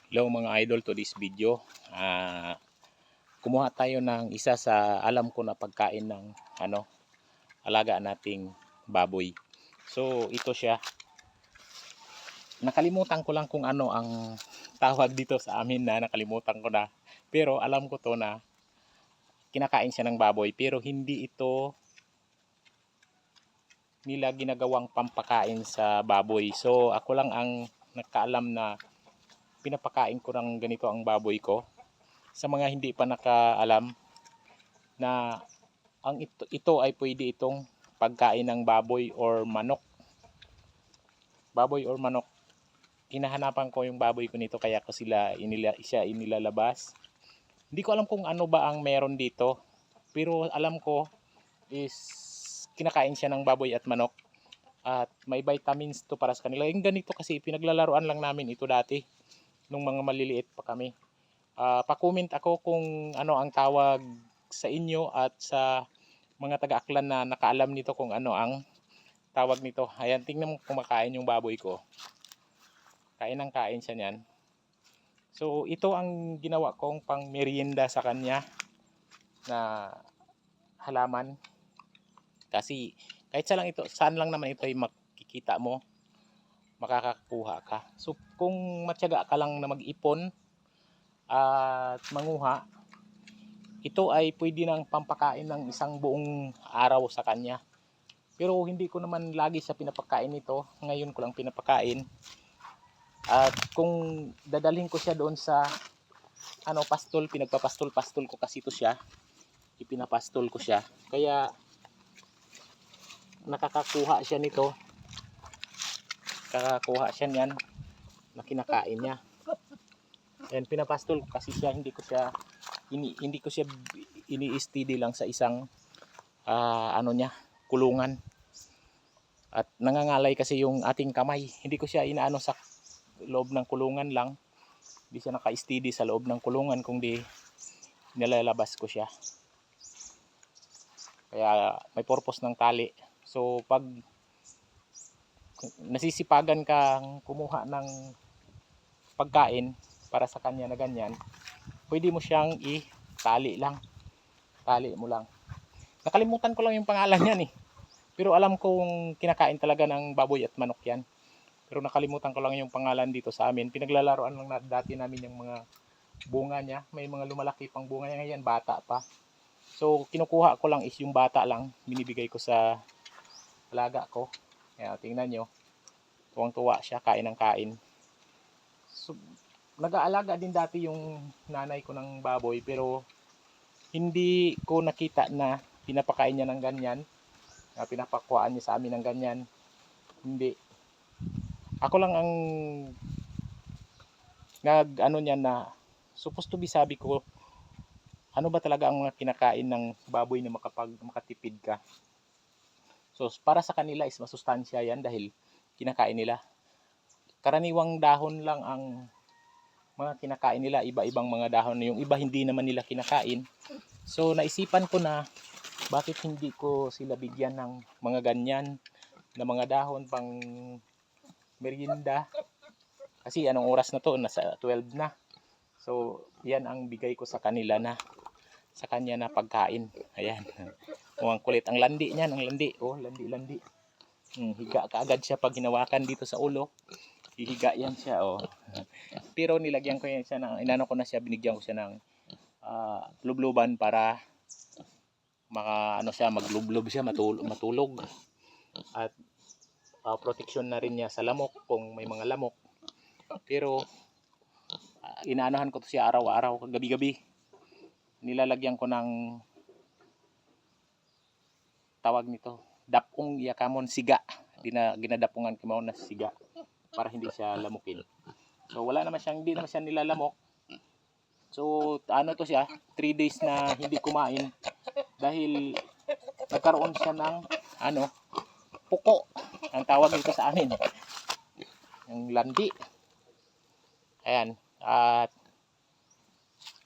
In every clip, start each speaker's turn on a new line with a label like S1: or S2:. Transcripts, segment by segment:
S1: Hello mga idol, to this video. Kumuha tayo ng isa sa alam ko na pagkain ng alaga nating baboy. So ito siya. Nakalimutan ko lang kung ano ang tawag dito sa amin na nakalimutan ko na. Pero alam ko to na kinakain siya ng baboy pero hindi ito nila ginagawang pampakain sa baboy. So ako lang ang nagkaalam na pinapakain ko ng ganito ang baboy ko. Sa mga hindi pa nakaalam na ito ay pwede itong pagkain ng baboy or manok. Baboy or manok. Hinahanapan ko yung baboy ko nito kaya ko siya inilalabas. Hindi ko alam kung ano ba ang meron dito. Pero alam ko is kinakain siya ng baboy at manok. At may vitamins to para sa kanila. Yung ganito kasi pinaglalaruan lang namin ito dati. Nung mga maliliit pa kami. Pa-comment ako kung ano ang tawag sa inyo at sa mga taga-aklan na nakaalam nito kung ano ang tawag nito. Ayan, tingnan mo kumakain yung baboy ko. Kain ng kain siya niyan. So, ito ang ginawa kong pang merienda sa kanya na halaman. Kasi kahit saan lang naman ito ay makikita mo, makakakuha ka. So, kung matyaga ka lang na mag-ipon at manguha, ito ay pwede ng pampakain ng isang buong araw sa kanya. Pero hindi ko naman lagi sa pinapakain ito. Ngayon ko lang pinapakain. At kung dadalhin ko siya doon sa pastol, pinagpapastol-pastol ko kasi ito siya. Ipinapastol ko siya. Kaya nakakakuha siya nito. Kakakuha siya niyan na kinakain niya. Yan, pinapastol ko kasi siya, hindi ko siya ini-steady lang sa isang kulungan. At nangangalay kasi yung ating kamay. Hindi ko siya inaano sa loob ng kulungan lang. Hindi siya naka-steady sa loob ng kulungan kundi nilalabas ko siya. Kaya may purpose ng tali. So pag nasisipagan kang kumuha ng pagkain para sa kanya na ganyan, pwede mo siyang itali lang. Tali mo lang. Nakalimutan ko lang yung pangalan niyan eh. Pero alam kong kinakain talaga ng baboy at manok yan. Pero nakalimutan ko lang yung pangalan dito sa amin. Pinaglalaroan lang dati namin yung mga bunga niya. May mga lumalaki pang bunga niya ngayon, bata pa. So kinukuha ko lang is yung bata lang. Binibigay ko sa alaga ko. Kaya tingnan nyo. Tuwang-tuwa siya, kain ng kain. So, nag-aalaga din dati yung nanay ko ng baboy. Pero hindi ko nakita na pinapakain niya ng ganyan. Pinapakuhaan niya sa amin ng ganyan. Hindi. Ako lang ang niya na supposed to be, sabi ko, ano ba talaga ang mga kinakain ng baboy na makatipid ka. So para sa kanila is masustansya yan dahil kinakain nila. Karaniwang dahon lang ang mga kinakain nila, iba-ibang mga dahon. Yung iba hindi naman nila kinakain. So naisipan ko na bakit hindi ko sila bigyan ng mga ganyan na mga dahon pang merienda. Kasi anong oras na to? Nasa 12 na. So yan ang bigay ko sa kanila na sa kanya na pagkain. Ayan. Mukhang kulit ang landi niyan, ang landi. Oh, landi. Higa kaagad siya pag hinawakan dito sa ulo. Hihiga yan siya, oh. Pero nilagyan ko yan siya ng, binigyan ko siya ng lubluban para maglublob siya, matulog. At protection na rin niya sa lamok kung may mga lamok. Pero inaanohan ko to siya araw-araw, gabi-gabi. Nilalagyan ko ng tawag nito, dapong yakamon, siga. Ginadapungan ko mo na siga para hindi siya lamukin. So hindi naman siya nilalamok. So to siya, 3 days na hindi kumain dahil nagkaroon siya ng puko. Ang tawag dito sa amin, yung landi. Ayan. At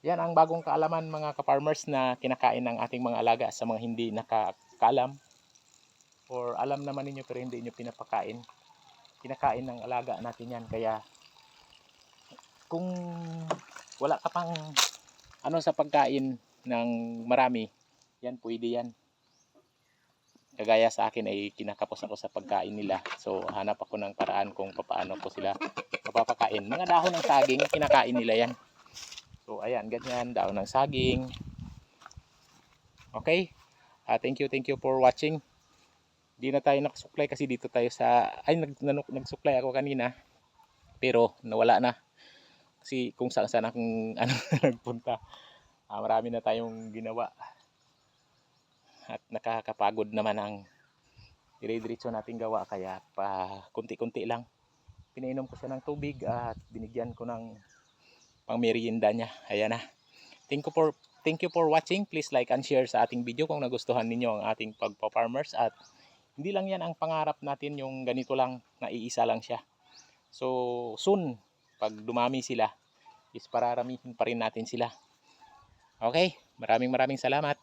S1: yan ang bagong kaalaman mga ka-farmers na kinakain ng ating mga alaga sa mga hindi nakakaalam. Or alam naman ninyo pero hindi nyo pinapakain. Kinakain ng alaga natin yan. Kaya kung wala ka pang ano sa pagkain ng marami, yan pwede yan. Kagaya sa akin ay kinakapos ako sa pagkain nila. So hanap ako ng paraan kung paano ko sila mapapakain. Mga dahon ng saging, kinakain nila yan. So ayan, ganyan, dahon ng saging. Okay? Thank you for watching. Di na tayo nakasuklay kasi dito tayo sa... Ay, nagsuklay ako kanina. Pero nawala na. Kasi kung saan akong nagpunta. Marami na tayong ginawa. At nakakapagod naman ang dire-diretso nating gawa, kaya pa kunti-kunti lang. Pinainom ko siya ng tubig at binigyan ko ng pangmerienda niya. Ayan na. Thank you for watching. Please like and share sa ating video kung nagustuhan ninyo ang ating pagpa-farmers. At hindi lang yan ang pangarap natin, yung ganito lang, na iisa lang siya. So soon, pag dumami sila, is pararamihin pa rin natin sila. Okay, maraming salamat.